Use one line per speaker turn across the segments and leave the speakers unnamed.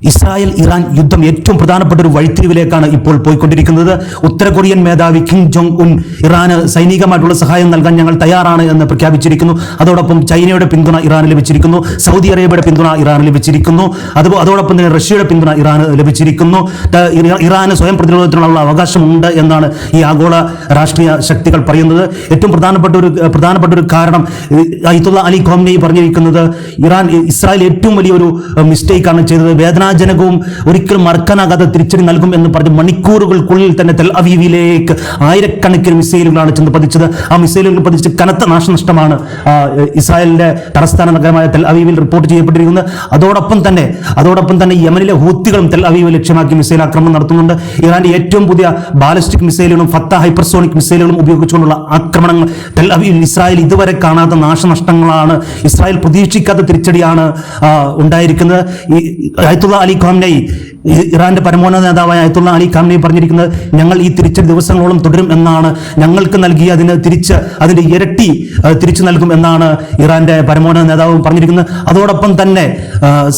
Israel Iran യുദ്ധം ഏറ്റവും പ്രധാനപ്പെട്ട ഒരു വഴിത്തിരിവിലേക്കാണ് ഇപ്പോൾ പോയിക്കൊണ്ടിരിക്കുന്നത്. ഉത്തര കൊറിയൻ മേധാവി കിം ജോങ് ഉൻ ഇറാന് സൈനികമായിട്ടുള്ള സഹായം നൽകാൻ ഞങ്ങൾ തയ്യാറാണ് എന്ന് പ്രഖ്യാപിച്ചിരിക്കുന്നു. അതോടൊപ്പം ചൈനയുടെ പിന്തുണ ഇറാന് ലഭിച്ചിരിക്കുന്നു, സൗദി അറേബ്യയുടെ പിന്തുണ ഇറാന് ലഭിച്ചിരിക്കുന്നു, അതോടൊപ്പം തന്നെ റഷ്യയുടെ പിന്തുണ ഇറാന് ലഭിച്ചിരിക്കുന്നു. ഇറാന് സ്വയം പ്രതിരോധത്തിനുള്ള അവകാശമുണ്ട് എന്നാണ് ഈ ആഗോള രാഷ്ട്രീയ ശക്തികൾ പറയുന്നത്. ഏറ്റവും പ്രധാനപ്പെട്ട ഒരു കാരണം അയത്തുള്ള അലി ഖോംനെയി പറഞ്ഞിരിക്കുന്നത് ഇസ്രായേൽ ഏറ്റവും വലിയൊരു മിസ്റ്റേക്കാണ് ചെയ്തത്, വേദനാജനകവും ഒരിക്കലും മറക്കാനാകാതെ തിരിച്ചടി നൽകും എന്ന് പറഞ്ഞ് മണിക്കൂറുകൾക്കുള്ളിൽ തന്നെ തെൽ അവീവിലേക്ക് ആയിരക്കണക്കിന് മിസൈലുകളാണ് ചെന്ന് പതിച്ചത്. ആ മിസൈലുകൾ പതിച്ച് കനത്ത നാശനഷ്ടമാണ് ഇസ്രായേലിന്റെ തലസ്ഥാന നഗരമായ തെൽ അവീവിൽ റിപ്പോർട്ട് ചെയ്യപ്പെട്ടിരിക്കുന്നത്. അതോടൊപ്പം തന്നെ യമനിലെ ഹൂത്തികളും തെൽ അവീവ് ലക്ഷ്യമാക്കി മിസൈൽ ആക്രമണം നടത്തുന്നുണ്ട്. ഇറാന്റെ ഏറ്റവും പുതിയ ബാലിസ്റ്റിക് മിസൈലുകളും ഫത്ത ഹൈപ്പർസോണിക് മിസൈലുകളും ഉപയോഗിച്ചുകൊണ്ടുള്ള ആക്രമണങ്ങൾ തെൽ അവീവിൽ ഇസ്രായേൽ ഇതുവരെ കാണാത്ത നാശനഷ്ടങ്ങളാണ്, ഇസ്രായേൽ പ്രതീക്ഷിക്കാത്ത തിരിച്ചടിയാണ് ഉണ്ടായിരിക്കുന്നത്. അയത്തുള്ള അലി ഖാംനെയി, ഇറാന്റെ പരമോന്നത നേതാവായ അയത്തുള്ള അലി ഖാംനെയി പറഞ്ഞിരിക്കുന്നത് ഞങ്ങൾ ഈ തിരിച്ചടി ദിവസങ്ങളോളം തുടരും എന്നാണ്, ഞങ്ങൾക്ക് നൽകിയ അതിന്റെ ഇരട്ടി തിരിച്ചു നൽകും എന്നാണ് ഇറാന്റെ പരമോന്നത നേതാവ് പറഞ്ഞിരിക്കുന്നത്. അതോടൊപ്പം തന്നെ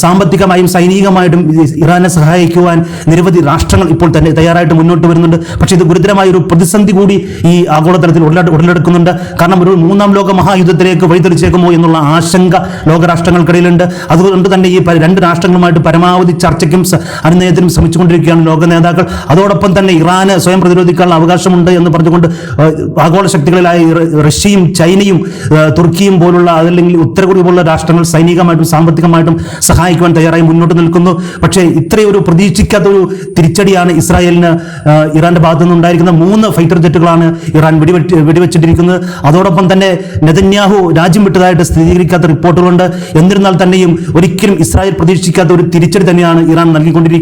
സാമ്പത്തികമായും സൈനികമായിട്ടും ഇറാനെ സഹായിക്കുവാൻ നിരവധി രാഷ്ട്രങ്ങൾ ഇപ്പോൾ തന്നെ തയ്യാറായിട്ട് മുന്നോട്ട് വരുന്നുണ്ട്. പക്ഷേ ഇത് ഗുരുതരമായ ഒരു പ്രതിസന്ധി കൂടി ഈ ആഗോളതലത്തിൽ ഉടലെടുക്കുന്നുണ്ട്. കാരണം ഒരു മൂന്നാം ലോക മഹായുദ്ധത്തിലേക്ക് വഴിതെളിച്ചേക്കുമോ എന്നുള്ള ആശങ്ക ലോകരാഷ്ട്രങ്ങൾക്കിടയിലുണ്ട്. അതുകൊണ്ട് തന്നെ ഈ രണ്ട് രാഷ്ട്രങ്ങളുമായിട്ട് പരമാവധി ചർച്ചയ്ക്കും അനുനയത്തിനും ശ്രമിച്ചുകൊണ്ടിരിക്കുകയാണ് ലോക നേതാക്കൾ. അതോടൊപ്പം തന്നെ ഇറാന് സ്വയം പ്രതിരോധിക്കാനുള്ള അവകാശമുണ്ട് എന്ന് പറഞ്ഞുകൊണ്ട് ആഗോള ശക്തികളിലായ റഷ്യയും ചൈനയും തുർക്കിയും പോലുള്ള, അതല്ലെങ്കിൽ ഉത്തര കൊറിയ പോലുള്ള രാഷ്ട്രങ്ങൾ സൈനികമായിട്ടും സാമ്പത്തികമായിട്ടും സഹായിക്കുവാൻ തയ്യാറായി മുന്നോട്ട് നിൽക്കുന്നു. പക്ഷേ ഇത്രയൊരു പ്രതീക്ഷിക്കാത്ത ഒരു തിരിച്ചടിയാണ് ഇസ്രായേലിന് ഇറാന്റെ ഭാഗത്തു നിന്നുണ്ടായിരിക്കുന്ന 3 ഫൈറ്റർ ജെറ്റുകളാണ് ഇറാൻ വെടിവെച്ചിട്ടിരിക്കുന്നത്. അതോടൊപ്പം തന്നെ നെതന്യാഹു രാജ്യം വിട്ടതായിട്ട് സ്ഥിരീകരിക്കാത്ത റിപ്പോർട്ടുകളുണ്ട്. എന്നിരുന്നാൽ തന്നെയും ഒരിക്കലും ഇസ്രായേൽ പ്രതീക്ഷിക്കാത്ത ഒരു തിരിച്ചടി തന്നെയാണ് ഇറാൻ നൽകിക്കൊണ്ടിരിക്കുന്നത്.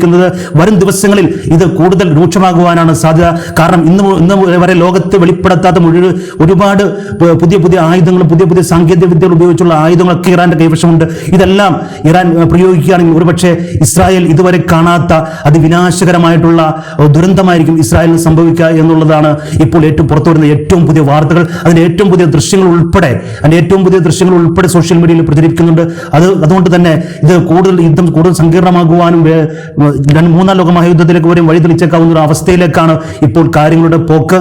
വരും ദിവസങ്ങളിൽ ഇത് കൂടുതൽ രൂക്ഷമാകുവാനാണ് സാധ്യത. കാരണം ഇന്ന് വരെ ലോകത്ത് വെളിപ്പെടുത്താത്ത ഒരുപാട് പുതിയ ആയുധങ്ങളും പുതിയ സാങ്കേതിക വിദ്യകൾ ഉപയോഗിച്ചുള്ള ആയുധങ്ങളൊക്കെ ഇറാന്റെ കൈവശമുണ്ട്. ഇതെല്ലാം ഇറാൻ പ്രയോഗിക്കുകയാണെങ്കിൽ ഒരുപക്ഷെ ഇസ്രായേൽ ഇതുവരെ കാണാത്ത അതിവിനാശകരമായിട്ടുള്ള ദുരന്തമായിരിക്കും ഇസ്രായേലിന് സംഭവിക്കുക എന്നുള്ളതാണ് ഇപ്പോൾ പുറത്തു വരുന്ന ഏറ്റവും പുതിയ വാർത്തകൾ. അതിന്റെ ഏറ്റവും പുതിയ ദൃശ്യങ്ങൾ ഉൾപ്പെടെ സോഷ്യൽ മീഡിയയിൽ പ്രചരിക്കുന്നുണ്ട്. അതുകൊണ്ട് തന്നെ ഇത് യുദ്ധം കൂടുതൽ സങ്കീർണമാകുവാനും മൂന്നാം ലോക മഹായുദ്ധത്തിലേക്ക് വരെയും വഴി തെളിച്ചേക്കാവുന്ന ഒരു അവസ്ഥയിലേക്കാണ് ഇപ്പോൾ കാര്യങ്ങളുടെ പോക്ക്.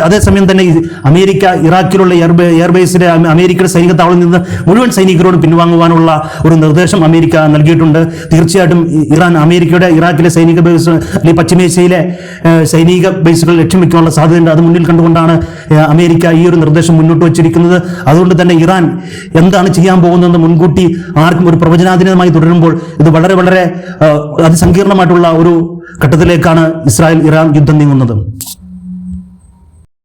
അതേസമയം തന്നെ അമേരിക്ക ഇറാഖിലുള്ള എയർബേസിലെ അമേരിക്കയുടെ സൈനിക താവളത്തിൽ നിന്ന് മുഴുവൻ സൈനികരോടും പിൻവാങ്ങുവാനുള്ള ഒരു നിർദ്ദേശം അമേരിക്ക നൽകിയിട്ടുണ്ട്. തീർച്ചയായിട്ടും അമേരിക്കയുടെ ഇറാഖിലെ സൈനിക ബേസ് അല്ലെങ്കിൽ പശ്ചിമേഷ്യയിലെ സൈനിക ബേസുകൾ ലക്ഷ്യം വെക്കാനുള്ള സാധ്യതയുണ്ട്. അത് മുന്നിൽ കണ്ടുകൊണ്ടാണ് അമേരിക്ക ഈ ഒരു നിർദ്ദേശം മുന്നോട്ട് വച്ചിരിക്കുന്നത്. അതുകൊണ്ട് തന്നെ ഇറാൻ എന്താണ് ചെയ്യാൻ പോകുന്നതെന്ന് മുൻകൂട്ടി ആർക്കും ഒരു പ്രവചനാധീനമായി തുടരുമ്പോൾ ഇത് വളരെ അതിസങ്കീർണമായിട്ടുള്ള ഒരു ഘട്ടത്തിലേക്കാണ് ഇസ്രായേൽ ഇറാൻ യുദ്ധം നീങ്ങുന്നത്.